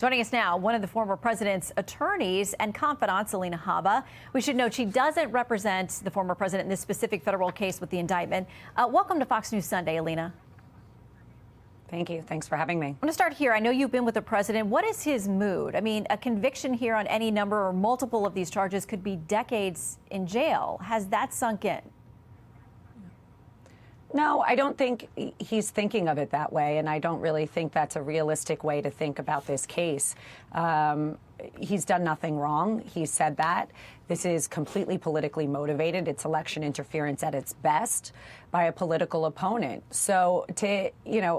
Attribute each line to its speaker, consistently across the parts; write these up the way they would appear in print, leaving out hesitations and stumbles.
Speaker 1: Joining us now, one of the former president's attorneys and confidants, Alina Habba. We should note she doesn't represent the former president in this specific federal case with the indictment. Welcome to Fox News Sunday, Alina.
Speaker 2: Thank you. Thanks for having me.
Speaker 1: I'm going to start here. I know you've been with the president. What is his mood? I mean, a conviction here on any number or multiple of these charges could be decades in jail. Has that sunk in?
Speaker 2: No, I don't think he's thinking of it that way, and I don't really think that's a realistic way to think about this case. He's done nothing wrong. He said that. This is completely politically motivated. It's election interference at its best by a political opponent. So to,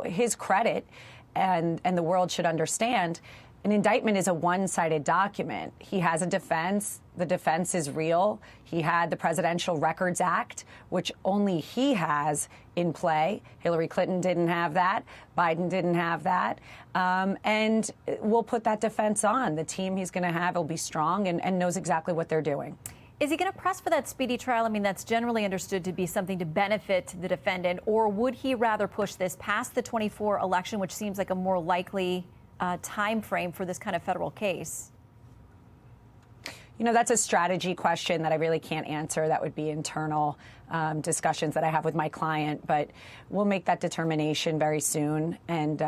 Speaker 2: his credit, and the world should understand, an indictment is a one-sided document. He has a defense. The defense is real. He had the Presidential Records Act, which only he has in play. Hillary Clinton didn't have that. Biden didn't have that. And we'll put that defense on. The team he's going to have will be strong and knows exactly what they're doing.
Speaker 1: Is he going to press for that speedy trial? I mean, that's generally understood to be something to benefit the defendant. Or would he rather push this past the 24 election, which seems like a more likely time frame for this kind of federal case?
Speaker 2: That's a strategy question that I really can't answer. That would be internal discussions that I have with my client. But we'll make that determination very soon, and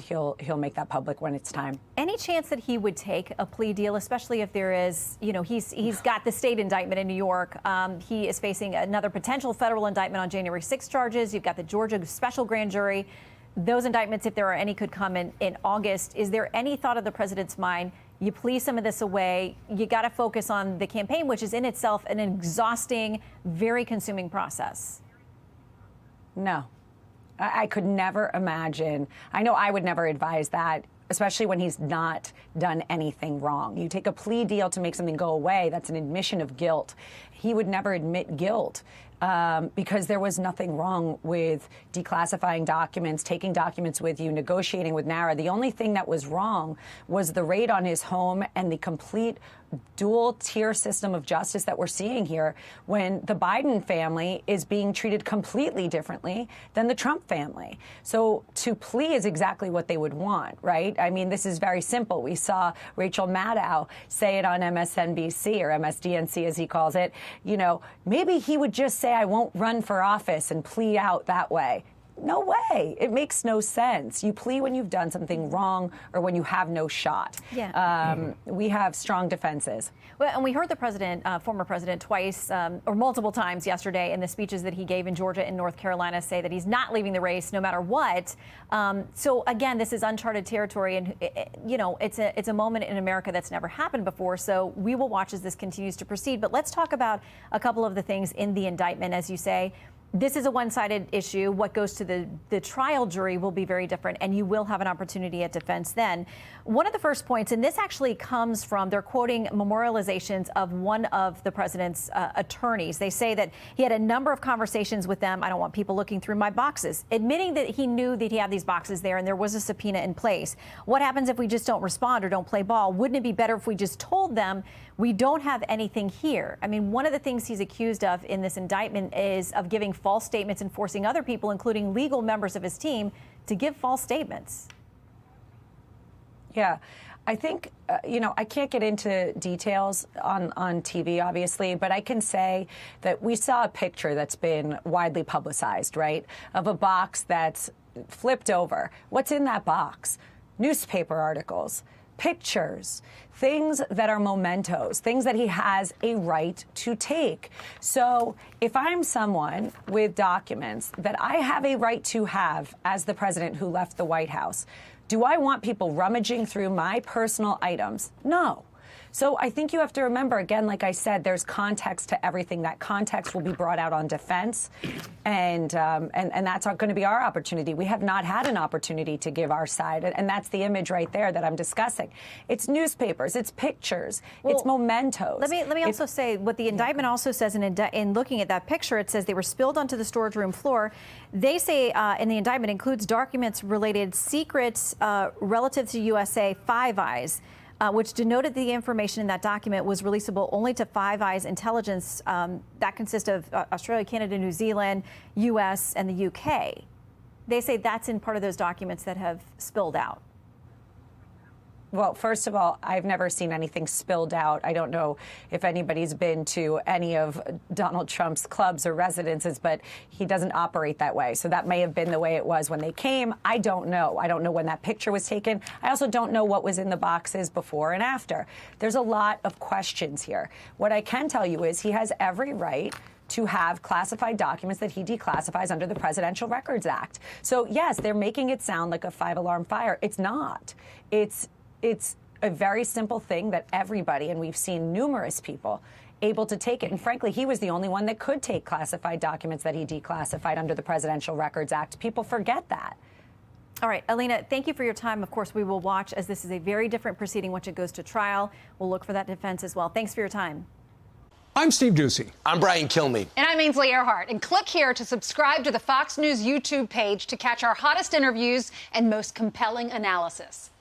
Speaker 2: he'll make that public when it's time.
Speaker 1: Any chance that he would take a plea deal, especially if there is, he's got the state indictment in New York. He is facing another potential federal indictment on January 6 charges. You've got the Georgia special grand jury. Those indictments, if there are any, could come in August. Is there any thought of the president's mind? You plea some of this away. You got to focus on the campaign, which is in itself an exhausting, very consuming process.
Speaker 2: No, I could never imagine. I know I would never advise that, especially when he's not done anything wrong. You take a plea deal to make something go away. That's an admission of guilt. He would never admit guilt. Because there was nothing wrong with declassifying documents, taking documents with you, negotiating with NARA. The only thing that was wrong was the raid on his home and the complete dual-tier system of justice that we're seeing here when the Biden family is being treated completely differently than the Trump family. So to plea is exactly what they would want, right? I mean, this is very simple. We saw Rachel Maddow say it on MSNBC, or MSDNC as he calls it. Maybe he would just say, I won't run for office, and plea out that way. No way. It makes no sense. You plea when you've done something wrong or when you have no shot.
Speaker 1: Yeah.
Speaker 2: We have strong defenses.
Speaker 1: Well, and we heard the president, former president, twice or multiple times yesterday in the speeches that he gave in Georgia and North Carolina say that he's not leaving the race no matter what. So, again, this is uncharted territory. And, it's a moment in America that's never happened before. So we will watch as this continues to proceed. But let's talk about a couple of the things in the indictment. As you say, this is a one-sided issue. What goes to the trial jury will be very different, and you will have an opportunity at defense then. One of the first points, and this actually comes from, they're quoting memorializations of one of the president's attorneys. They say that he had a number of conversations with them. I don't want people looking through my boxes, admitting that he knew that he had these boxes there and there was a subpoena in place. What happens if we just don't respond or don't play ball? Wouldn't it be better if we just told them we don't have anything here? I mean, one of the things he's accused of in this indictment is of giving false statements and forcing other people, including legal members of his team, to give false statements.
Speaker 2: Yeah, I think, I can't get into details on TV, obviously, but I can say that we saw a picture that's been widely publicized, right, of a box that's flipped over. What's in that box? Newspaper articles, pictures, things that are mementos, things that he has a right to take. So if I'm someone with documents that I have a right to have as the president who left the White House, do I want people rummaging through my personal items? No. So I think you have to remember, again, like I said, there's context to everything. That context will be brought out on defense, and that's going to be our opportunity. We have not had an opportunity to give our side, and that's the image right there that I'm discussing. It's newspapers, it's pictures, it's mementos.
Speaker 1: Let me also say what the indictment also says in looking at that picture. It says they were spilled onto the storage room floor. They say in the indictment includes documents related secrets relative to USA Five Eyes. Which denoted the information in that document was releasable only to Five Eyes intelligence. That consists of Australia, Canada, New Zealand, U.S., and the U.K. They say that's in part of those documents that have spilled out.
Speaker 2: Well, first of all, I've never seen anything spilled out. I don't know if anybody's been to any of Donald Trump's clubs or residences, but he doesn't operate that way. So that may have been the way it was when they came. I don't know. I don't know when that picture was taken. I also don't know what was in the boxes before and after. There's a lot of questions here. What I can tell you is he has every right to have classified documents that he declassifies under the Presidential Records Act. So, yes, they're making it sound like a five-alarm fire. It's not. It's a very simple thing that everybody, and we've seen numerous people, able to take it. And frankly, he was the only one that could take classified documents that he declassified under the Presidential Records Act. People forget that.
Speaker 1: All right, Alina, thank you for your time. Of course, we will watch, as this is a very different proceeding once it goes to trial. We'll look for that defense as well. Thanks for your time.
Speaker 3: I'm Steve Doocy.
Speaker 4: I'm Brian Kilmeade.
Speaker 5: And I'm Ainsley Earhart. And click here to subscribe to the Fox News YouTube page to catch our hottest interviews and most compelling analysis.